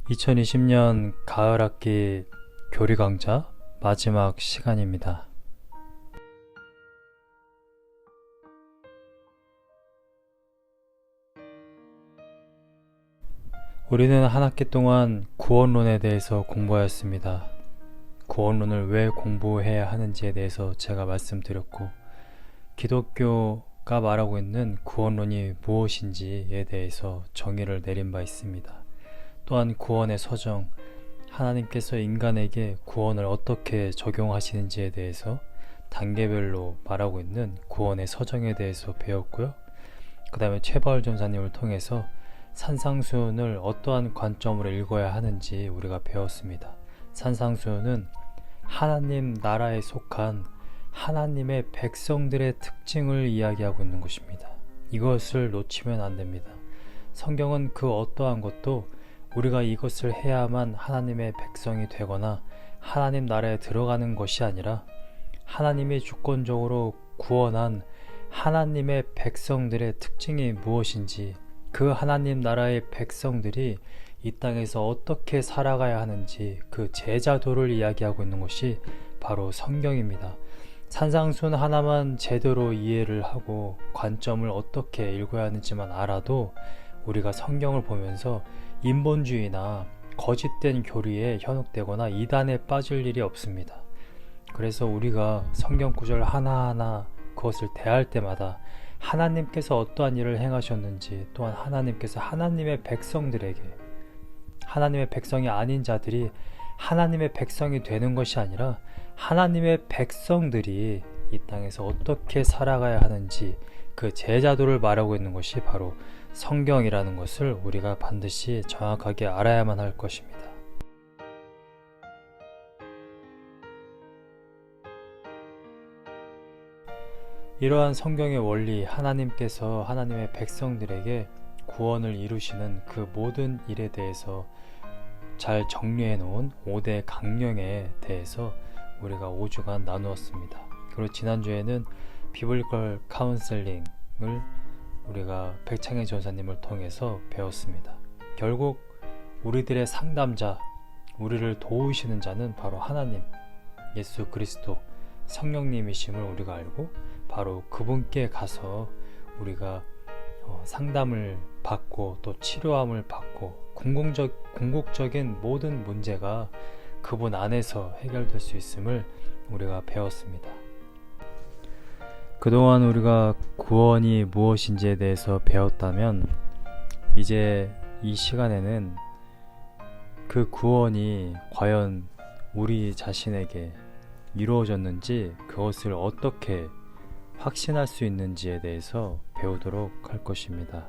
2020년 가을 학기 교리 강좌 마지막 시간입니다. 우리는 한 학기 동안 구원론에 대해서 공부하였습니다. 구원론을 왜 공부해야 하는지에 대해서 제가 말씀드렸고, 기독교가 말하고 있는 구원론이 무엇인지에 대해서 정의를 내린 바 있습니다. 또한 구원의 서정, 하나님께서 인간에게 구원을 어떻게 적용하시는지에 대해서 단계별로 말하고 있는 구원의 서정에 대해서 배웠고요. 그 다음에 최바울 전사님을 통해서 산상수훈을 어떠한 관점으로 읽어야 하는지 우리가 배웠습니다. 산상수훈은 하나님 나라에 속한 하나님의 백성들의 특징을 이야기하고 있는 것입니다. 이것을 놓치면 안 됩니다. 성경은 그 어떠한 것도 우리가 이것을 해야만 하나님의 백성이 되거나 하나님 나라에 들어가는 것이 아니라 하나님이 주권적으로 구원한 하나님의 백성들의 특징이 무엇인지, 그 하나님 나라의 백성들이 이 땅에서 어떻게 살아가야 하는지 그 제자도를 이야기하고 있는 것이 바로 성경입니다. 산상수훈 하나만 제대로 이해를 하고 관점을 어떻게 읽어야 하는지만 알아도 우리가 성경을 보면서 인본주의나 거짓된 교리에 현혹되거나 이단에 빠질 일이 없습니다. 그래서 우리가 성경 구절 하나하나 그것을 대할 때마다 하나님께서 어떠한 일을 행하셨는지, 또한 하나님께서 하나님의 백성들에게, 하나님의 백성이 아닌 자들이 하나님의 백성이 되는 것이 아니라 하나님의 백성들이 이 땅에서 어떻게 살아가야 하는지 그 제자도를 말하고 있는 것이 바로 성경이라는 것을 우리가 반드시 정확하게 알아야만 할 것입니다. 이러한 성경의 원리, 하나님께서 하나님의 백성들에게 구원을 이루시는 그 모든 일에 대해서 잘 정리해 놓은 5대 강령에 대해서 우리가 5주간 나누었습니다. 그리고 지난주에는 비블리컬 카운셀링을 우리가 백창희 전사님을 통해서 배웠습니다. 결국 우리들의 상담자, 우리를 도우시는 자는 바로 하나님, 예수 그리스도, 성령님이심을 우리가 알고 바로 그분께 가서 우리가 상담을 받고 또 치료함을 받고 궁극적인 모든 문제가 그분 안에서 해결될 수 있음을 우리가 배웠습니다. 그동안 우리가 구원이 무엇인지에 대해서 배웠다면 이제 이 시간에는 그 구원이 과연 우리 자신에게 이루어졌는지, 그것을 어떻게 확신할 수 있는지에 대해서 배우도록 할 것입니다.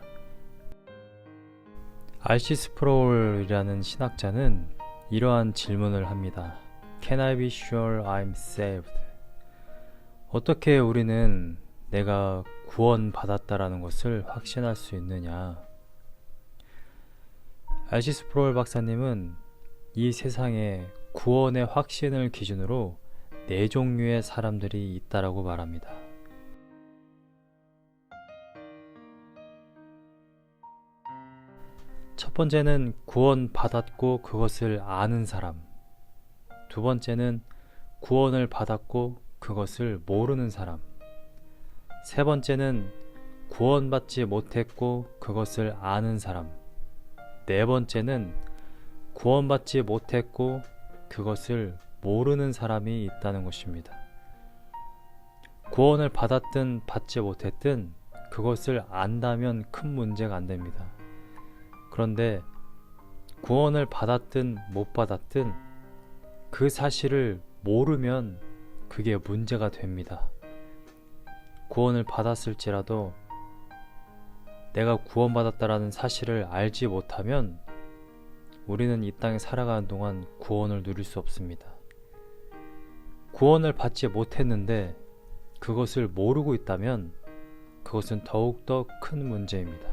R.C. 스프롤이라는 신학자는 이러한 질문을 합니다. Can I be sure I'm saved? 어떻게 우리는 내가 구원받았다라는 것을 확신할 수 있느냐? R.C. 스프롤 박사님은 이 세상에 구원의 확신을 기준으로 4종류의 사람들이 있다라고 말합니다. 첫 번째는 구원받았고 그것을 아는 사람. 두 번째는 구원을 받았고 그것을 모르는 사람. 세 번째는 구원받지 못했고 그것을 아는 사람. 네 번째는 구원받지 못했고 그것을 모르는 사람이 있다는 것입니다. 구원을 받았든 받지 못했든 그것을 안다면 큰 문제가 안 됩니다. 그런데 구원을 받았든 못 받았든 그 사실을 모르면 그게 문제가 됩니다. 구원을 받았을지라도 내가 구원받았다라는 사실을 알지 못하면 우리는 이 땅에 살아가는 동안 구원을 누릴 수 없습니다. 구원을 받지 못했는데 그것을 모르고 있다면 그것은 더욱더 큰 문제입니다.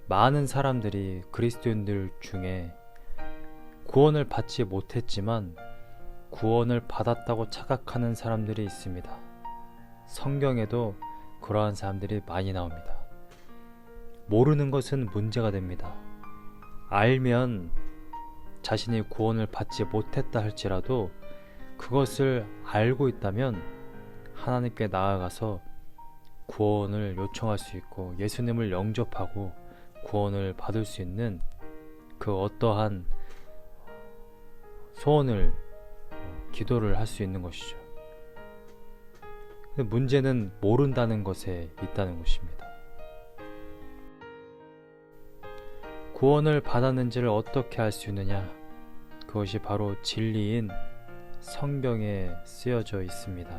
많은 사람들이 그리스도인들 중에 구원을 받지 못했지만 구원을 받았다고 착각하는 사람들이 있습니다. 성경에도 그러한 사람들이 많이 나옵니다. 모르는 것은 문제가 됩니다. 알면 자신이 구원을 받지 못했다 할지라도 그것을 알고 있다면 하나님께 나아가서 구원을 요청할 수 있고 예수님을 영접하고 구원을 받을 수 있는 그 어떠한 소원을 기도를 할 수 있는 것이죠. 근데 문제는 모른다는 것에 있다는 것입니다. 구원을 받았는지를 어떻게 알 수 있느냐? 그것이 바로 진리인 성경에 쓰여져 있습니다.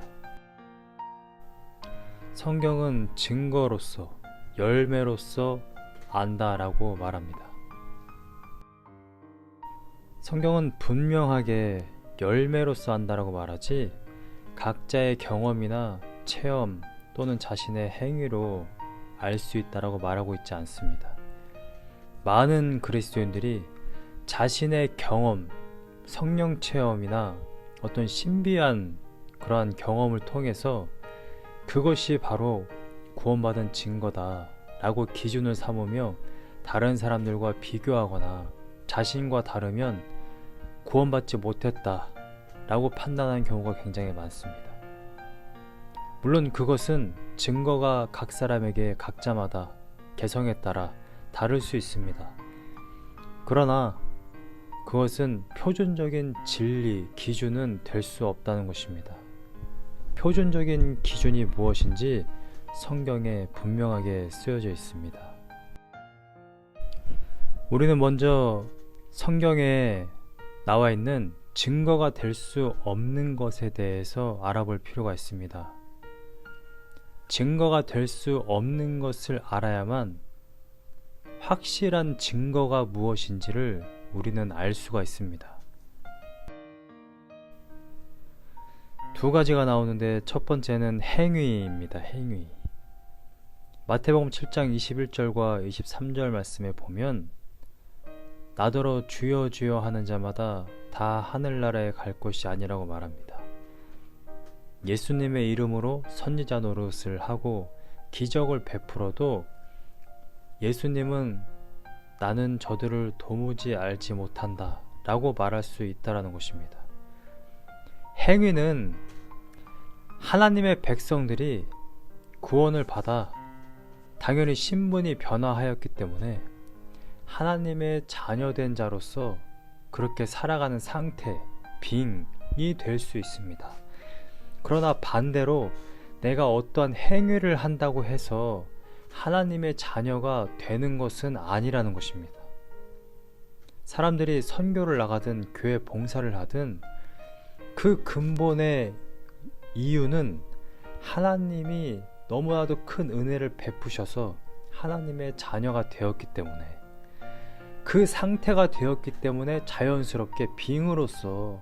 성경은 증거로서, 열매로서 안다라고 말합니다. 성경은 분명하게 열매로서 안다라고 말하지 각자의 경험이나 체험 또는 자신의 행위로 알 수 있다라고 말하고 있지 않습니다. 많은 그리스도인들이 자신의 경험, 성령 체험이나 어떤 신비한 그러한 경험을 통해서 그것이 바로 구원받은 증거다 라고 기준을 삼으며 다른 사람들과 비교하거나 자신과 다르면 구원받지 못했다 라고 판단하는 경우가 굉장히 많습니다. 물론 그것은 증거가 각 사람에게 각자마다 개성에 따라 다를 수 있습니다. 그러나 그것은 표준적인 진리, 기준은 될 수 없다는 것입니다. 표준적인 기준이 무엇인지 성경에 분명하게 쓰여져 있습니다. 우리는 먼저 성경에 나와 있는 증거가 될 수 없는 것에 대해서 알아볼 필요가 있습니다. 증거가 될 수 없는 것을 알아야만 확실한 증거가 무엇인지를 우리는 알 수가 있습니다. 두 가지가 나오는데 첫 번째는 행위입니다. 행위. 마태복음 7장 21절과 23절 말씀에 보면 나더러 주여 주여 하는 자마다 다 하늘나라에 갈 것이 아니라고 말합니다. 예수님의 이름으로 선지자 노릇을 하고 기적을 베풀어도 예수님은 나는 저들을 도무지 알지 못한다 라고 말할 수 있다는 것입니다. 행위는 하나님의 백성들이 구원을 받아 당연히 신분이 변화하였기 때문에 하나님의 자녀된 자로서 그렇게 살아가는 상태, 빙이 될 수 있습니다. 그러나 반대로 내가 어떠한 행위를 한다고 해서 하나님의 자녀가 되는 것은 아니라는 것입니다. 사람들이 선교를 나가든 교회 봉사를 하든 그 근본의 이유는 하나님이 너무나도 큰 은혜를 베푸셔서 하나님의 자녀가 되었기 때문에 그 상태가 되었기 때문에 자연스럽게 빙으로서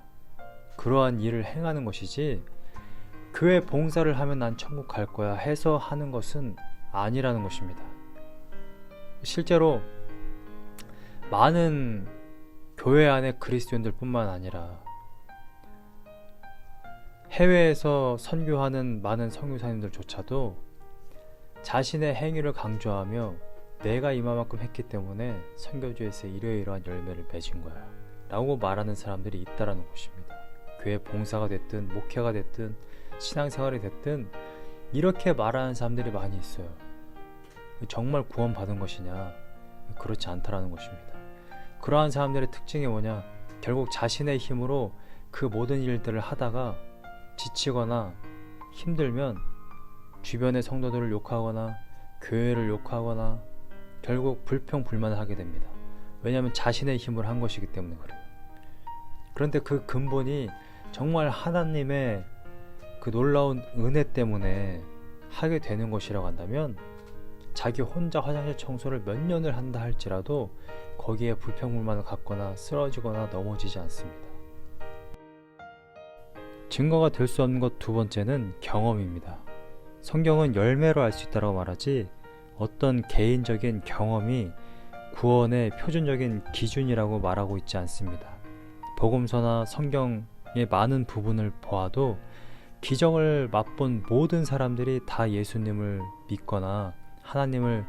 그러한 일을 행하는 것이지 교회 봉사를 하면 난 천국 갈 거야 해서 하는 것은 아니라는 것입니다. 실제로 많은 교회 안의 그리스도인들 뿐만 아니라 해외에서 선교하는 많은 선교사님들조차도 자신의 행위를 강조하며 내가 이만큼 했기 때문에 선교주에서 이러이러한 열매를 맺은 거야 라고 말하는 사람들이 있다는 것입니다. 교회 봉사가 됐든 목회가 됐든 신앙생활이 됐든 이렇게 말하는 사람들이 많이 있어요. 정말 구원받은 것이냐? 그렇지 않다라는 것입니다. 그러한 사람들의 특징이 뭐냐? 결국 자신의 힘으로 그 모든 일들을 하다가 지치거나 힘들면 주변의 성도들을 욕하거나 교회를 욕하거나 결국 불평불만을 하게 됩니다. 왜냐하면 자신의 힘으로 한 것이기 때문에 그래요. 그런데 그 근본이 정말 하나님의 그 놀라운 은혜 때문에 하게 되는 것이라고 한다면 자기 혼자 화장실 청소를 몇 년을 한다 할지라도 거기에 불평불만을 갖거나 쓰러지거나 넘어지지 않습니다. 증거가 될 수 없는 것 두 번째는 경험입니다. 성경은 열매로 알 수 있다고 말하지 어떤 개인적인 경험이 구원의 표준적인 기준이라고 말하고 있지 않습니다. 복음서나 성경의 많은 부분을 보아도 기적을 맛본 모든 사람들이 다 예수님을 믿거나 하나님을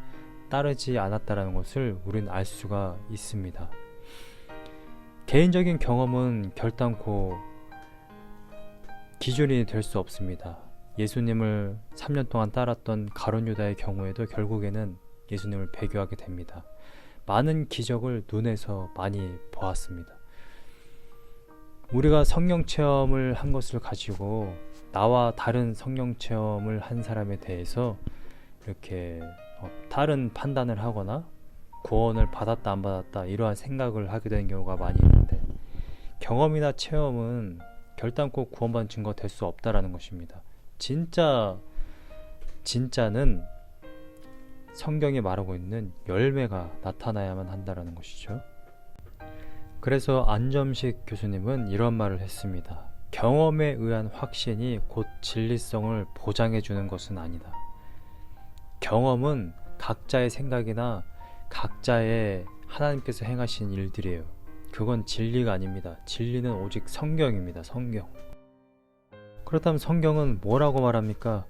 따르지 않았다는 것을 우리는 알 수가 있습니다. 개인적인 경험은 결단코 기준이 될 수 없습니다. 예수님을 3년 동안 따랐던 가룟 유다의 경우에도 결국에는 예수님을 배교하게 됩니다. 많은 기적을 눈에서 많이 보았습니다. 우리가 성령 체험을 한 것을 가지고 나와 다른 성령 체험을 한 사람에 대해서 이렇게 다른 판단을 하거나 구원을 받았다 안 받았다 이러한 생각을 하게 되는 경우가 많이 있는데, 경험이나 체험은 결단코 구원받은 증거 될 수 없다라는 것입니다. 진짜는 성경이 말하고 있는 열매가 나타나야만 한다라는 것이죠. 그래서 안점식 교수님은 이런 말을 했습니다. 경험에 의한 확신이 곧 진리성을 보장해 주는 것은 아니다. 경험은 각자의 생각이나 각자의 하나님께서 행하신 일들이에요. 그건 진리가 아닙니다. 진리는 오직 성경입니다. 성경. 그렇다면 성경은 뭐라고 말합니까?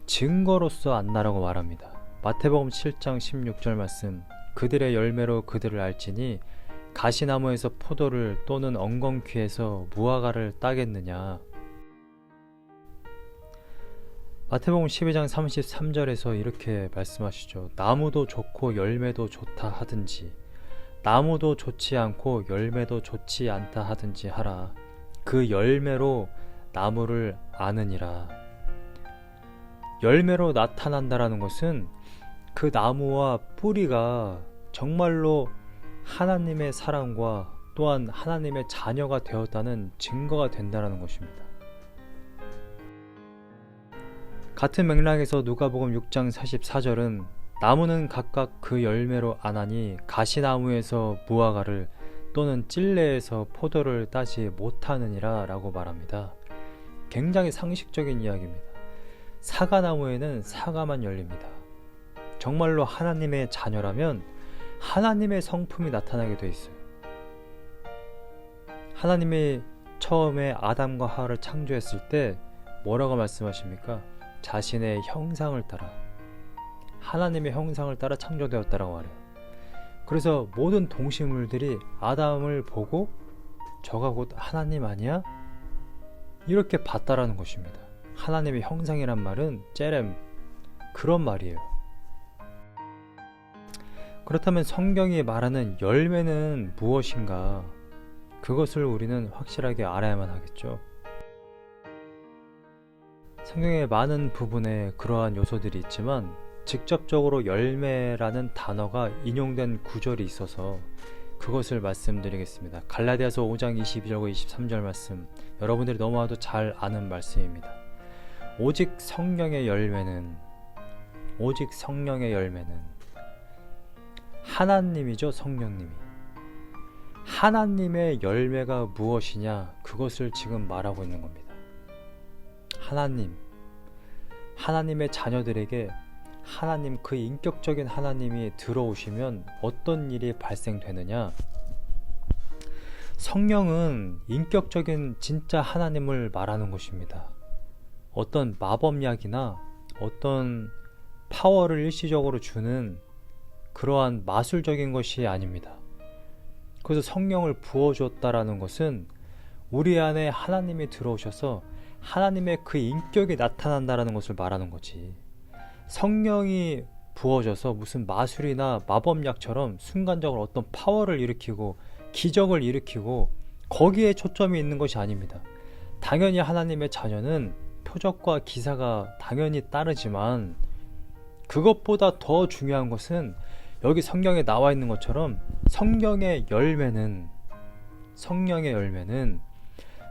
증거로서 안다라고 말합니다. 마태복음 7장 16절 말씀, 그들의 열매로 그들을 알지니 가시나무에서 포도를 또는 엉겅퀴에서 무화과를 따겠느냐. 마태복음 12장 33절에서 이렇게 말씀하시죠. 나무도 좋고 열매도 좋다 하든지 나무도 좋지 않고 열매도 좋지 않다 하든지 하라. 그 열매로 나무를 아느니라. 열매로 나타난다라는 것은 그 나무와 뿌리가 정말로 하나님의 사랑과 또한 하나님의 자녀가 되었다는 증거가 된다는 것입니다. 같은 맥락에서 누가복음 6장 44절은 나무는 각각 그 열매로 아나니 가시나무에서 무화과를 또는 찔레에서 포도를 따지 못하느니라 라고 말합니다. 굉장히 상식적인 이야기입니다. 사과나무에는 사과만 열립니다. 정말로 하나님의 자녀라면 하나님의 성품이 나타나게 돼 있어요. 하나님이 처음에 아담과 하와를 창조했을 때 뭐라고 말씀하십니까? 자신의 형상을 따라, 하나님의 형상을 따라 창조되었다라고 말해요. 그래서 모든 동식물들이 아담을 보고 저가 곧 하나님 아니야? 이렇게 봤다라는 것입니다. 하나님의 형상이란 말은 째렘, 그런 말이에요. 그렇다면 성경이 말하는 열매는 무엇인가? 그것을 우리는 확실하게 알아야만 하겠죠. 성경의 많은 부분에 그러한 요소들이 있지만 직접적으로 열매라는 단어가 인용된 구절이 있어서 그것을 말씀드리겠습니다. 갈라디아서 5장 22절과 23절 말씀, 여러분들이 너무나도 잘 아는 말씀입니다. 오직 성령의 열매는 하나님이죠. 성령님이. 하나님의 열매가 무엇이냐, 그것을 지금 말하고 있는 겁니다. 하나님의 자녀들에게 하나님, 그 인격적인 하나님이 들어오시면 어떤 일이 발생되느냐? 성령은 인격적인 진짜 하나님을 말하는 것입니다. 어떤 마법약이나 어떤 파워를 일시적으로 주는 그러한 마술적인 것이 아닙니다. 그래서 성령을 부어주었다라는 것은 우리 안에 하나님이 들어오셔서 하나님의 그 인격이 나타난다라는 것을 말하는 거지. 성령이 부어져서 무슨 마술이나 마법약처럼 순간적으로 어떤 파워를 일으키고 기적을 일으키고 거기에 초점이 있는 것이 아닙니다. 당연히 하나님의 자녀는 표적과 기사가 당연히 따르지만 그것보다 더 중요한 것은 여기 성경에 나와 있는 것처럼 성령의 열매는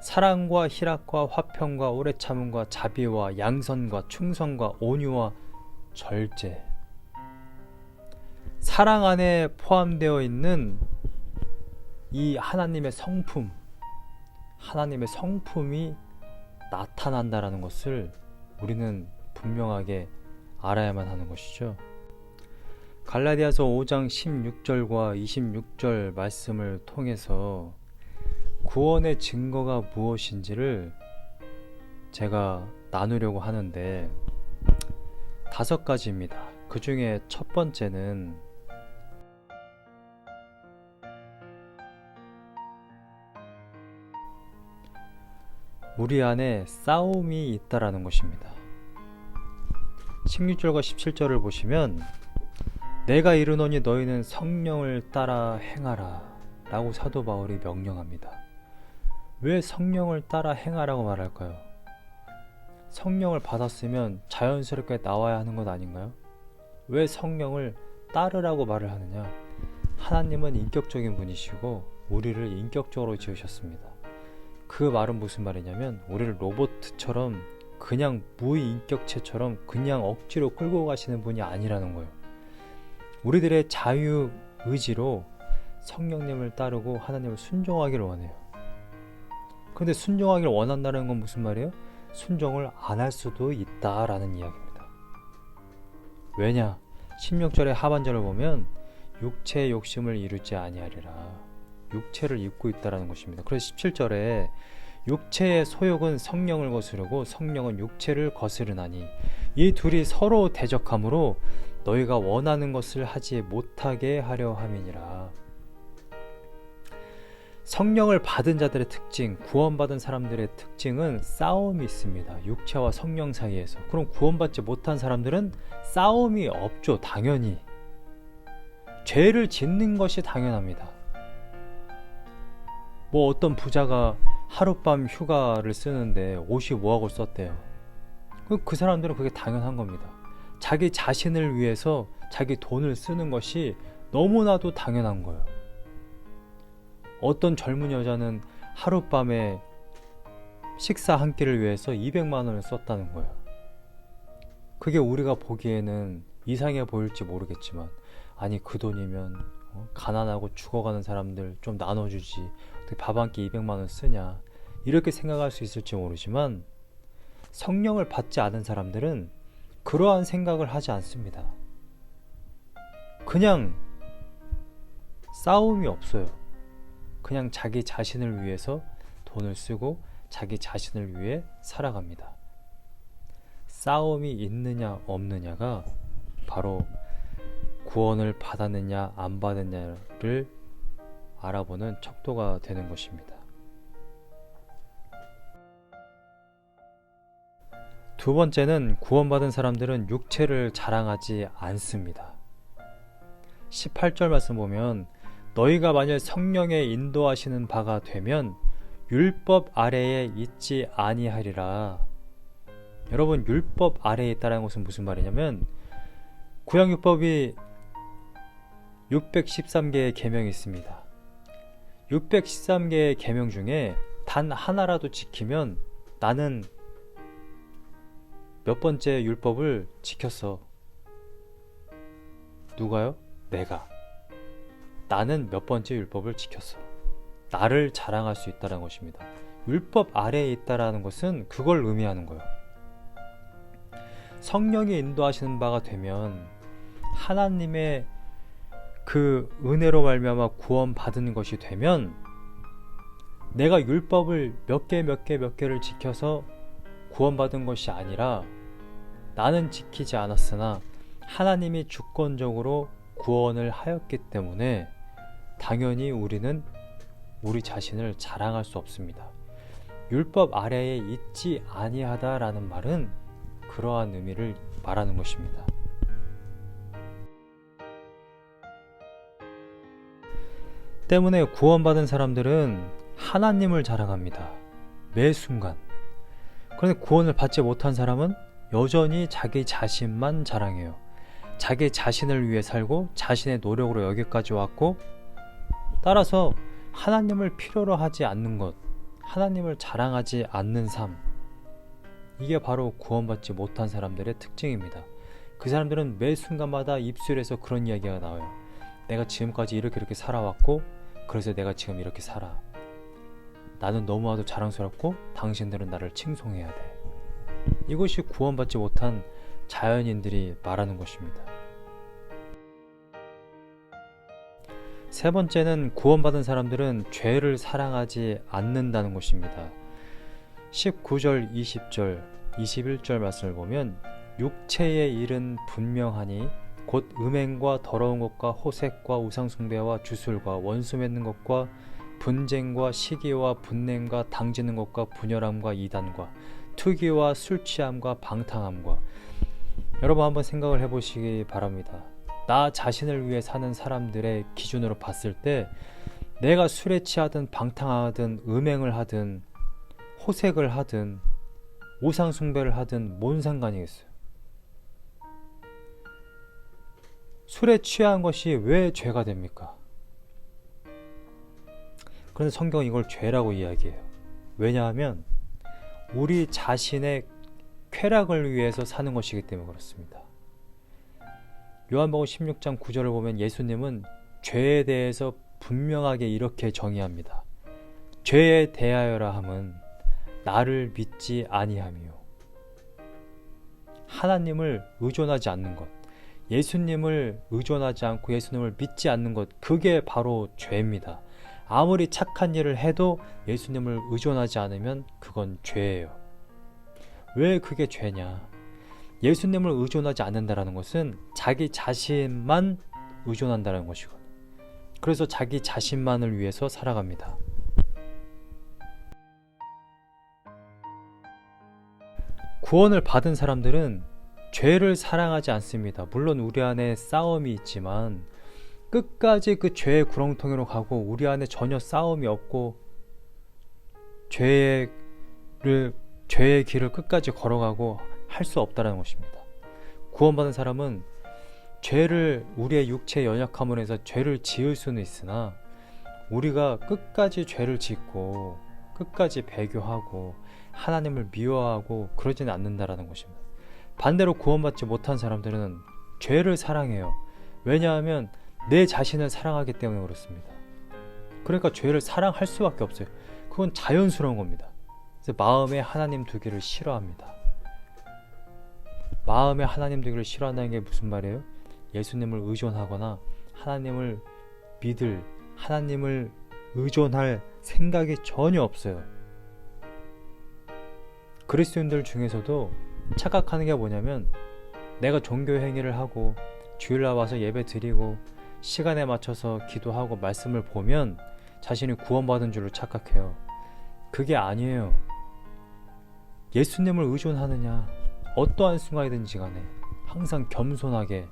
사랑과 희락과 화평과 오래 참음과 자비와 양선과 충성과 온유와 절제, 사랑 안에 포함되어 있는 이 하나님의 성품이 나타난다라는 것을 우리는 분명하게 알아야만 하는 것이죠. 갈라디아서 5장 16절과 26절 말씀을 통해서 구원의 증거가 무엇인지를 제가 나누려고 하는데 5가지입니다. 그 중에 첫 번째는 우리 안에 싸움이 있다라는 것입니다. 16절과 17절을 보시면 내가 이르노니 너희는 성령을 따라 행하라 라고 사도 바울이 명령합니다. 왜 성령을 따라 행하라고 말할까요? 성령을 받았으면 자연스럽게 나와야 하는 것 아닌가요? 왜 성령을 따르라고 말을 하느냐? 하나님은 인격적인 분이시고 우리를 인격적으로 지으셨습니다. 그 말은 무슨 말이냐면 우리를 로봇처럼 그냥 무인격체처럼 그냥 억지로 끌고 가시는 분이 아니라는 거예요. 우리들의 자유의지로 성령님을 따르고 하나님을 순종하기를 원해요. 근데 순종하기를 원한다는 건 무슨 말이에요? 순종을 안 할 수도 있다라는 이야기입니다. 왜냐? 16절의 하반절을 보면 육체의 욕심을 이루지 아니하리라. 육체를 입고 있다라는 것입니다. 그래서 17절에 육체의 소욕은 성령을 거스르고 성령은 육체를 거스르나니 이 둘이 서로 대적하므로 너희가 원하는 것을 하지 못하게 하려 함이니라. 성령을 받은 자들의 특징, 구원받은 사람들의 특징은 싸움이 있습니다. 육체와 성령 사이에서. 그럼 구원받지 못한 사람들은 싸움이 없죠. 당연히. 죄를 짓는 것이 당연합니다. 뭐 어떤 부자가 하룻밤 휴가를 쓰는데 55억을 썼대요. 그 사람들은 그게 당연한 겁니다. 자기 자신을 위해서 자기 돈을 쓰는 것이 너무나도 당연한 거예요. 어떤 젊은 여자는 하룻밤에 식사 한 끼를 위해서 200만 원을 썼다는 거예요. 그게 우리가 보기에는 이상해 보일지 모르겠지만 아니 그 돈이면 가난하고 죽어가는 사람들 좀 나눠주지 어떻게 밥 한 끼 200만 원 쓰냐 이렇게 생각할 수 있을지 모르지만 성령을 받지 않은 사람들은 그러한 생각을 하지 않습니다. 그냥 싸움이 없어요. 그냥 자기 자신을 위해서 돈을 쓰고 자기 자신을 위해 살아갑니다. 싸움이 있느냐 없느냐가 바로 구원을 받았느냐 안 받았느냐를 알아보는 척도가 되는 것입니다. 두 번째는 구원받은 사람들은 육체를 자랑하지 않습니다. 18절 말씀 보면 너희가 만일 성령의 인도하시는 바가 되면 율법 아래에 있지 아니하리라. 여러분 율법 아래에 있다는 것은 무슨 말이냐면 구약율법이 613개의 계명이 있습니다. 613개의 계명 중에 단 하나라도 지키면 나는 몇 번째 율법을 지켰어. 누가요? 내가. 나는 몇 번째 율법을 지켰어. 나를 자랑할 수 있다는 것입니다. 율법 아래에 있다는 것은 그걸 의미하는 거예요. 성령이 인도하시는 바가 되면 하나님의 그 은혜로 말미암아 구원받은 것이 되면 내가 율법을 몇 개를 지켜서 구원받은 것이 아니라 나는 지키지 않았으나 하나님이 주권적으로 구원을 하였기 때문에 당연히 우리는 우리 자신을 자랑할 수 없습니다. 율법 아래에 있지 아니하다라는 말은 그러한 의미를 말하는 것입니다. 때문에 구원받은 사람들은 하나님을 자랑합니다. 매 순간. 그런데 구원을 받지 못한 사람은 여전히 자기 자신만 자랑해요. 자기 자신을 위해 살고 자신의 노력으로 여기까지 왔고 따라서 하나님을 필요로 하지 않는 것, 하나님을 자랑하지 않는 삶, 이게 바로 구원받지 못한 사람들의 특징입니다. 그 사람들은 매 순간마다 입술에서 그런 이야기가 나와요. 내가 지금까지 이렇게 살아왔고 그래서 내가 지금 이렇게 살아. 나는 너무나도 자랑스럽고 당신들은 나를 칭송해야 돼. 이것이 구원받지 못한 자연인들이 말하는 것입니다. 세 번째는 구원받은 사람들은 죄를 사랑하지 않는다는 것입니다. 19절, 20절, 21절 말씀을 보면 육체의 일은 분명하니 곧 음행과 더러운 것과 호색과 우상숭배와 주술과 원수 맺는 것과 분쟁과 시기와 분냄과 당지는 것과 분열함과 이단과 투기와 술취함과 방탕함과. 여러분 한번 생각을 해보시기 바랍니다. 나 자신을 위해 사는 사람들의 기준으로 봤을 때 내가 술에 취하든 방탕하든 음행을 하든 호색을 하든 우상숭배를 하든 뭔 상관이겠어요? 술에 취한 것이 왜 죄가 됩니까? 그런데 성경은 이걸 죄라고 이야기해요. 왜냐하면 우리 자신의 쾌락을 위해서 사는 것이기 때문에 그렇습니다. 요한복음 16장 9절을 보면 예수님은 죄에 대해서 분명하게 이렇게 정의합니다. 죄에 대하여라 함은 나를 믿지 아니함이요. 하나님을 의존하지 않는 것, 예수님을 의존하지 않고 예수님을 믿지 않는 것, 그게 바로 죄입니다. 아무리 착한 일을 해도 예수님을 의존하지 않으면 그건 죄예요. 왜 그게 죄냐? 예수님을 의존하지 않는다는 것은 자기 자신만 의존한다는 것이거든요. 그래서 자기 자신만을 위해서 살아갑니다. 구원을 받은 사람들은 죄를 사랑하지 않습니다. 물론 우리 안에 싸움이 있지만 끝까지 그 죄의 구렁텅이로 가고 우리 안에 전혀 싸움이 없고 죄의 길을 끝까지 걸어가고 할 수 없다는 것입니다. 구원받은 사람은 우리의 육체의 연약함으로 해서 죄를 지을 수는 있으나 우리가 끝까지 죄를 짓고 끝까지 배교하고 하나님을 미워하고 그러지는 않는다라는 것입니다. 반대로 구원받지 못한 사람들은 죄를 사랑해요. 왜냐하면 내 자신을 사랑하기 때문에 그렇습니다. 그러니까 죄를 사랑할 수밖에 없어요. 그건 자연스러운 겁니다. 그래서 마음에 하나님 두기를 싫어합니다. 마음에 하나님 두기를 싫어한다는 게 무슨 말이에요? 예수님을 의존하거나 하나님을 믿을, 하나님을 의존할 생각이 전혀 없어요. 그리스도인들 중에서도 착각하는 게 뭐냐면 내가 종교 행위를 하고 주일날 와서 예배 드리고 시간에 맞춰서 기도하고 말씀을 보면 자신이 구원받은 줄로 착각해요. 그게 아니에요. 예수님을 의존하느냐, 어떠한 순간이든지 간에 항상 겸손하게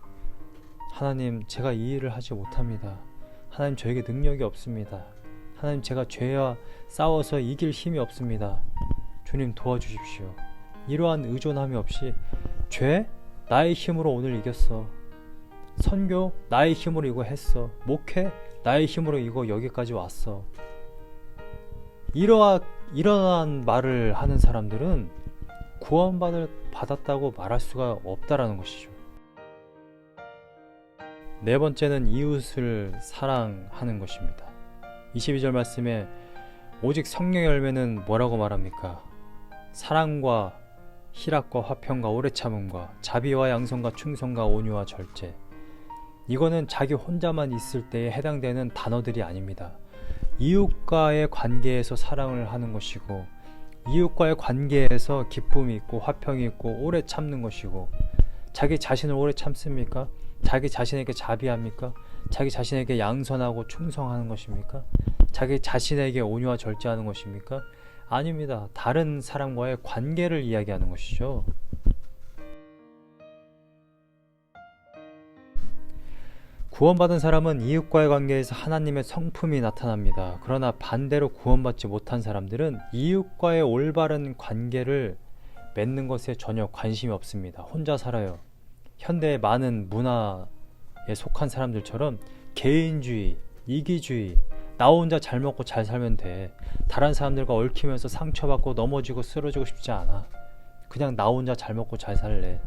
하나님, 제가 이 일을 하지 못합니다. 하나님, 저에게 능력이 없습니다. 하나님, 제가 죄와 싸워서 이길 힘이 없습니다. 주님 도와주십시오. 이러한 의존함이 없이 죄? 나의 힘으로 오늘 이겼어. 선교? 나의 힘으로 이거 했어. 목회? 나의 힘으로 이거 여기까지 왔어. 이러한 말을 하는 사람들은 구원받았다고 말할 수가 없다라는 것이죠. 네 번째는 이웃을 사랑하는 것입니다. 22절 말씀에 오직 성령의 열매는 뭐라고 말합니까? 사랑과 희락과 화평과 오래 참음과 자비와 양선과 충성과 온유와 절제. 이거는 자기 혼자만 있을 때에 해당되는 단어들이 아닙니다. 이웃과의 관계에서 사랑을 하는 것이고 이웃과의 관계에서 기쁨이 있고 화평이 있고 오래 참는 것이고. 자기 자신을 오래 참습니까? 자기 자신에게 자비합니까? 자기 자신에게 양선하고 충성하는 것입니까? 자기 자신에게 온유와 절제하는 것입니까? 아닙니다. 다른 사람과의 관계를 이야기하는 것이죠. 구원받은 사람은 이웃과의 관계에서 하나님의 성품이 나타납니다. 그러나 반대로 구원받지 못한 사람들은 이웃과의 올바른 관계를 맺는 것에 전혀 관심이 없습니다. 혼자 살아요. 현대의 많은 문화에 속한 사람들처럼 개인주의, 이기주의, 나 혼자 잘 먹고 잘 살면 돼. 다른 사람들과 얽히면서 상처받고 넘어지고 쓰러지고 싶지 않아. 그냥 나 혼자 잘 먹고 잘 살래.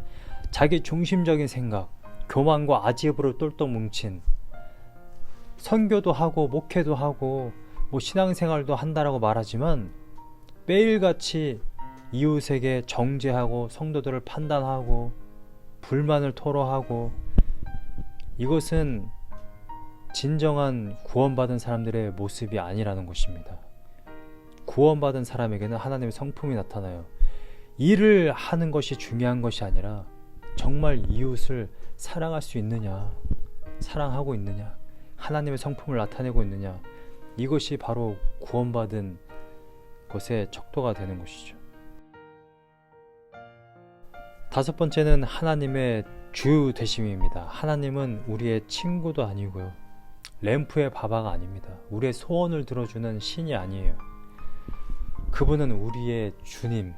자기 중심적인 생각, 교만과 아집으로 똘똘 뭉친, 선교도 하고 목회도 하고 신앙생활도 한다라고 말하지만 매일같이 이웃에게 정죄하고 성도들을 판단하고 불만을 토로하고, 이것은 진정한 구원받은 사람들의 모습이 아니라는 것입니다. 구원받은 사람에게는 하나님의 성품이 나타나요. 일을 하는 것이 중요한 것이 아니라 정말 이웃을 사랑할 수 있느냐, 사랑하고 있느냐, 하나님의 성품을 나타내고 있느냐, 이것이 바로 구원받은 것의 척도가 되는 것이죠. 다섯 번째는 하나님의 주 되심입니다. 하나님은 우리의 친구도 아니고요, 램프의 바바가 아닙니다. 우리의 소원을 들어주는 신이 아니에요. 그분은 우리의 주님,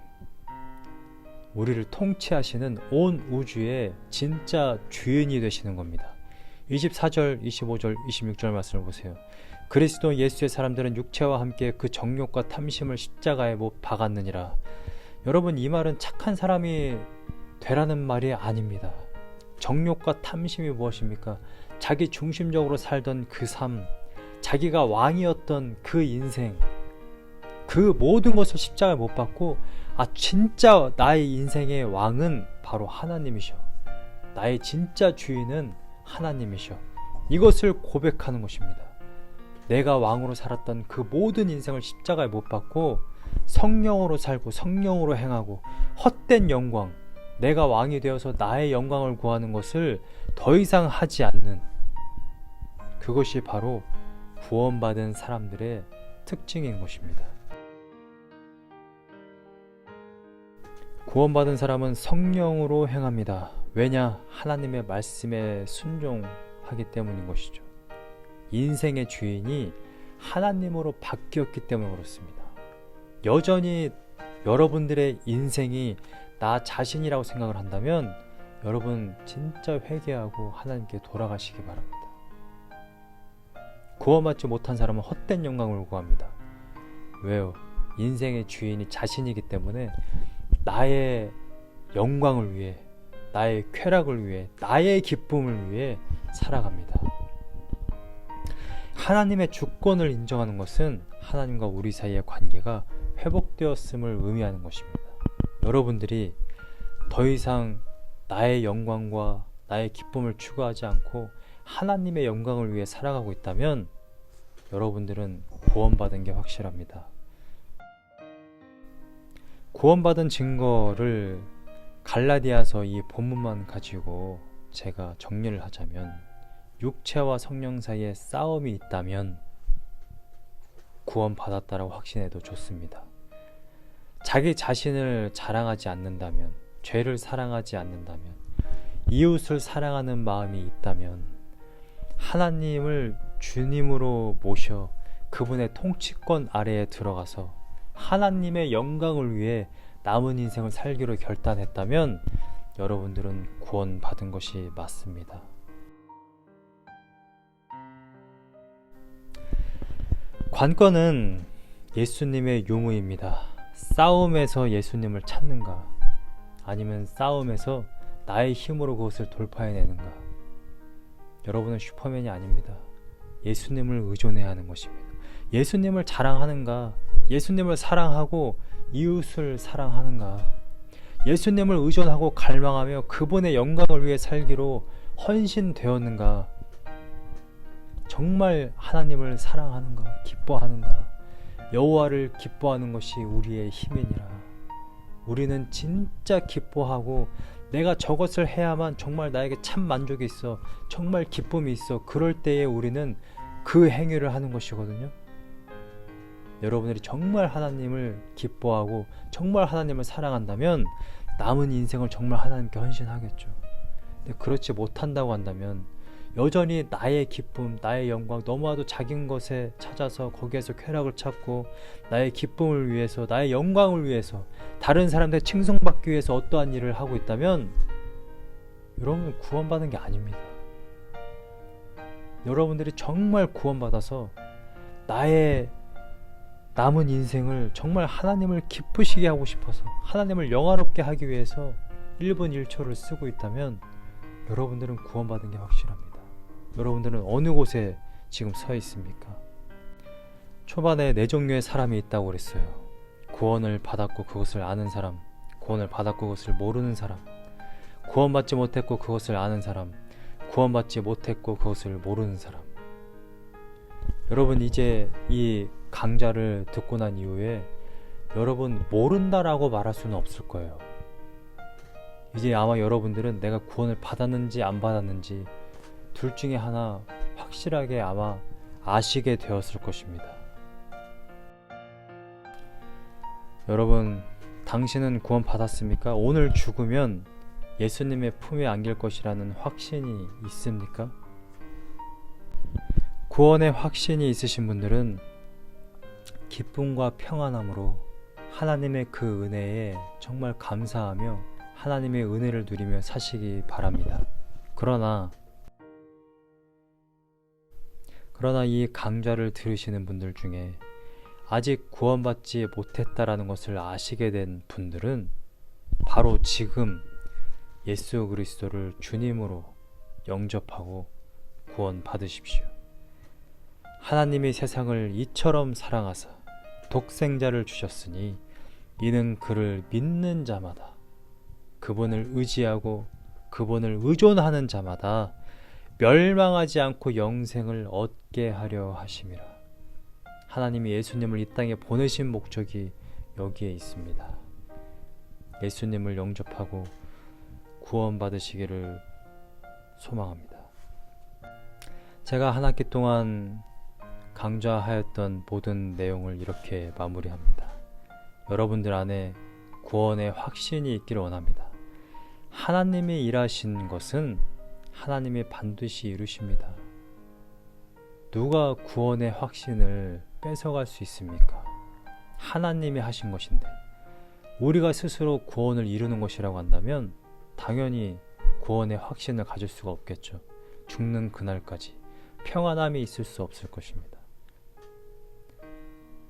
우리를 통치하시는 온 우주의 진짜 주인이 되시는 겁니다. 24절, 25절, 26절 말씀을 보세요. 그리스도 예수의 사람들은 육체와 함께 그 정욕과 탐심을 십자가에 못 박았느니라. 여러분, 이 말은 착한 사람이 되라는 말이 아닙니다. 정욕과 탐심이 무엇입니까? 자기 중심적으로 살던 그 삶, 자기가 왕이었던 그 인생, 그 모든 것을 십자가에 못 박고, 진짜 나의 인생의 왕은 바로 하나님이셔, 나의 진짜 주인은 하나님이셔, 이것을 고백하는 것입니다. 내가 왕으로 살았던 그 모든 인생을 십자가에 못 박고 성령으로 살고 성령으로 행하고 헛된 영광, 내가 왕이 되어서 나의 영광을 구하는 것을 더 이상 하지 않는, 그것이 바로 구원받은 사람들의 특징인 것입니다. 구원받은 사람은 성령으로 행합니다. 왜냐? 하나님의 말씀에 순종하기 때문인 것이죠. 인생의 주인이 하나님으로 바뀌었기 때문에 그렇습니다. 여전히 여러분들의 인생이 나 자신이라고 생각을 한다면 여러분 진짜 회개하고 하나님께 돌아가시기 바랍니다. 구원받지 못한 사람은 헛된 영광을 구합니다. 왜요? 인생의 주인이 자신이기 때문에 나의 영광을 위해, 나의 쾌락을 위해, 나의 기쁨을 위해 살아갑니다. 하나님의 주권을 인정하는 것은 하나님과 우리 사이의 관계가 회복되었음을 의미하는 것입니다. 여러분들이 더 이상 나의 영광과 나의 기쁨을 추구하지 않고 하나님의 영광을 위해 살아가고 있다면 여러분들은 구원받은 게 확실합니다. 구원받은 증거를 갈라디아서 이 본문만 가지고 제가 정리를 하자면, 육체와 성령 사이에 싸움이 있다면 구원받았다라고 확신해도 좋습니다. 자기 자신을 자랑하지 않는다면, 죄를 사랑하지 않는다면, 이웃을 사랑하는 마음이 있다면, 하나님을 주님으로 모셔 그분의 통치권 아래에 들어가서 하나님의 영광을 위해 남은 인생을 살기로 결단했다면 여러분들은 구원받은 것이 맞습니다. 관건은 예수님의 유무입니다. 싸움에서 예수님을 찾는가, 아니면 싸움에서 나의 힘으로 그것을 돌파해내는가. 여러분은 슈퍼맨이 아닙니다. 예수님을 의존해야 하는 것입니다. 예수님을 자랑하는가, 예수님을 사랑하고 이웃을 사랑하는가, 예수님을 의존하고 갈망하며 그분의 영광을 위해 살기로 헌신되었는가, 정말 하나님을 사랑하는가, 기뻐하는가. 여호와를 기뻐하는 것이 우리의 힘이니라. 우리는 진짜 기뻐하고 내가 저것을 해야만 정말 나에게 참 만족이 있어, 정말 기쁨이 있어, 그럴 때에 우리는 그 행위를 하는 것이거든요. 여러분들이 정말 하나님을 기뻐하고 정말 하나님을 사랑한다면 남은 인생을 정말 하나님께 헌신하겠죠. 근데 그렇지 못한다고 한다면 여전히 나의 기쁨, 나의 영광, 너무나도 작은 것에 찾아서 거기에서 쾌락을 찾고 나의 기쁨을 위해서, 나의 영광을 위해서, 다른 사람들 칭송받기 위해서 어떠한 일을 하고 있다면 여러분은 구원받은 게 아닙니다. 여러분들이 정말 구원받아서 나의 남은 인생을 정말 하나님을 기쁘시게 하고 싶어서, 하나님을 영화롭게 하기 위해서 1분 1초를 쓰고 있다면 여러분들은 구원받은 게 확실합니다. 여러분들은 어느 곳에 지금 서 있습니까? 초반에 네 종류의 사람이 있다고 그랬어요. 구원을 받았고 그것을 아는 사람, 구원을 받았고 그것을 모르는 사람, 구원받지 못했고 그것을 아는 사람, 구원받지 못했고 그것을 모르는 사람. 여러분, 이제 이 강좌를 듣고 난 이후에 여러분 모른다라고 말할 수는 없을 거예요. 이제 아마 여러분들은 내가 구원을 받았는지 안 받았는지 둘 중에 하나 확실하게 아마 아시게 되었을 것입니다. 여러분, 당신은 구원 받았습니까? 오늘 죽으면 예수님의 품에 안길 것이라는 확신이 있습니까? 구원의 확신이 있으신 분들은 기쁨과 평안함으로 하나님의 그 은혜에 정말 감사하며 하나님의 은혜를 누리며 사시기 바랍니다. 그러나 이 강좌를 들으시는 분들 중에 아직 구원받지 못했다라는 것을 아시게 된 분들은 바로 지금 예수 그리스도를 주님으로 영접하고 구원 받으십시오. 하나님이 세상을 이처럼 사랑하사 독생자를 주셨으니 이는 그를 믿는 자마다, 그분을 의지하고 그분을 의존하는 자마다 멸망하지 않고 영생을 얻게 하려 하심이라. 하나님이 예수님을 이 땅에 보내신 목적이 여기에 있습니다. 예수님을 영접하고 구원받으시기를 소망합니다. 제가 한 학기 동안 강좌하였던 모든 내용을 이렇게 마무리합니다. 여러분들 안에 구원의 확신이 있기를 원합니다. 하나님이 일하신 것은 하나님이 반드시 이루십니다. 누가 구원의 확신을 뺏어갈 수 있습니까? 하나님이 하신 것인데, 우리가 스스로 구원을 이루는 것이라고 한다면 당연히 구원의 확신을 가질 수가 없겠죠. 죽는 그날까지 평안함이 있을 수 없을 것입니다.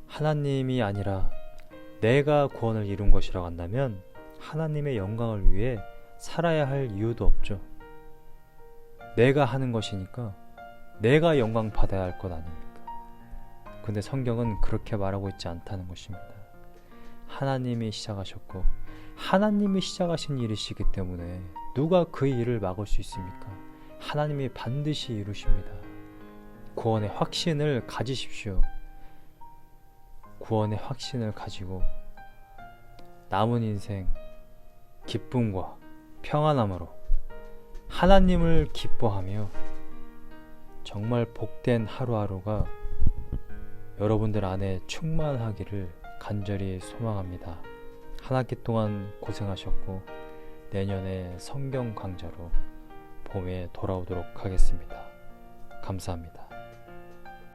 하나님이 아니라 내가 구원을 이룬 것이라고 한다면 하나님의 영광을 위해 살아야 할 이유도 없죠. 내가 하는 것이니까 내가 영광 받아야 할 것 아닙니까? 근데 성경은 그렇게 말하고 있지 않다는 것입니다. 하나님이 시작하셨고 하나님이 시작하신 일이시기 때문에 누가 그 일을 막을 수 있습니까? 하나님이 반드시 이루십니다. 구원의 확신을 가지십시오. 구원의 확신을 가지고 남은 인생 기쁨과 평안함으로 하나님을 기뻐하며 정말 복된 하루하루가 여러분들 안에 충만하기를 간절히 소망합니다. 한 학기 동안 고생하셨고 내년에 성경 강좌로 봄에 돌아오도록 하겠습니다. 감사합니다.